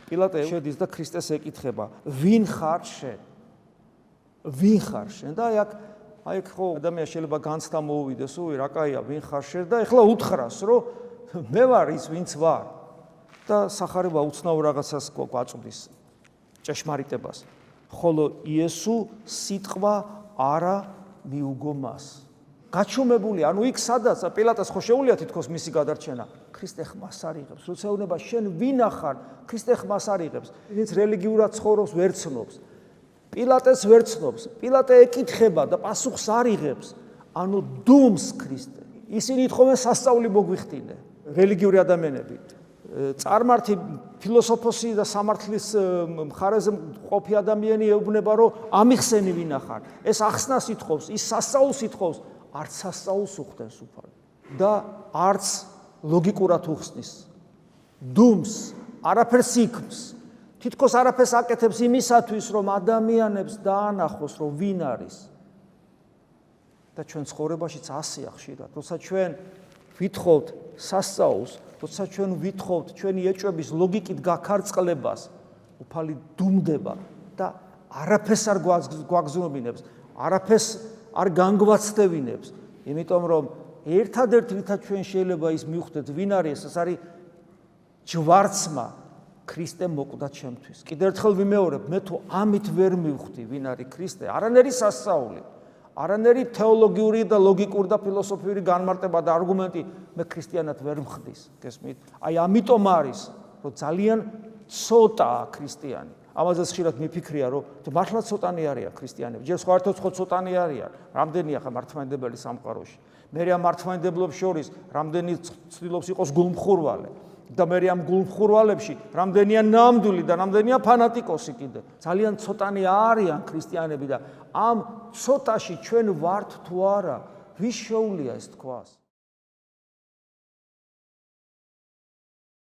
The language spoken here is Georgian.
პილატე შედის და ქრისტეს ეკითხება, ვინ ხარ შენ? ვინ ხარ შენ? და აი ხო ადამიანს შეიძლება განცდა მოუვიდეს, უი რა კაია, ვინ ხარ შენ და ეხლა უთხრას, რომ მე ვარ ის, ვინც ვარ. და სახარება უცნაურ რაღაცას გვაწვდის ჭეშმარიტებას. ხოლო იესო სიტყვა არა მიუგო მას. გაჩუმებული, ანუ იქ სადაც პილატეს ხო შეუძლია თითქოს მისი გადარჩენა. ქრისტე ხმას არ იღებს. როცა ეუბნება შენ ვინა ხარ? ქრისტე ხმას არ იღებს. ვინც რელიგიურად ცხოვრობს, ვერ ცნობს. პილატეს ვერ ცნობს. პილატე ეკითხება და პასუხს არ იღებს. ანუ დუმს ქრისტე. ისინი ითხოვენ სასწაული მოგვიხდინე. რელიგიური ადამიანები. წარმართი ფილოსოფოსი და სამართლის მხარეზე მყოფი ადამიანი ეუბნება, რომ ამიხსენი ვინა ხარ. ეს ახსნას ითხოვს, ის სასწაულს ითხოვს. არც სასწაულს უხდენს უფალ და არც ლოგიკურად უხსნის. დუმს, არაფერს იქმს. თითქოს არაფერს აკეთებს იმისათვის, რომ ადამიანებს დაანახოს, რომ ვინ არის. და ჩვენ ცხოვრებაშიც ასეა ხშირად. როცა ჩვენ ვითხოვთ სასწაულს, როცა ჩვენ ვითხოვთ ჩვენი ეჭვების ლოგიკით გაქარწყლებას, უფალი დუმდება და არაფერს არ გვაგზნობინებს, არაფერს არ განგვაცდევინებს, იმიტომ რომ ერთადერთი რითაც ჩვენ შეიძლება ის მივხვდეთ ვინ არის, ეს არის ჯვარცმა ქრისტე მოკვდა ჩემთვის. კიდევ ერთხელ ვიმეორებ, მე თუ ამით ვერ მივხვდი ვინ არის ქრისტე, არანერი სასწაული, არანერი თეოლოგიური და ლოგიკური და ფილოსოფიური განმარტება და არგუმენტი მე ქრისტიანად ვერ მხდის, გესმით? აი ამიტომ არის, რომ ძალიან ცოტაა ქრისტიანი. ამაზეც ხშირად მიფიქრია, რომ მართლა ცოტანი არიან ქრისტიანები. ჯერ სხვა ერთად ხო ცოტანი არიან. რამდენია ხა მართლმადიდებელი სამყაროში? მე ამ მართლმადიდებლებს შორის რამდენი ცდილობს იყოს გულმხურვალე და მე ამ გულმხურვალებში რამდენია ნამდვილი და რამდენია ფანატიკოსი კიდე. ძალიან ცოტანი არიან ქრისტიანები და ამ ცოტაში ჩვენ ვართ თუ არა, ვის შეუძლია ეს თქვას?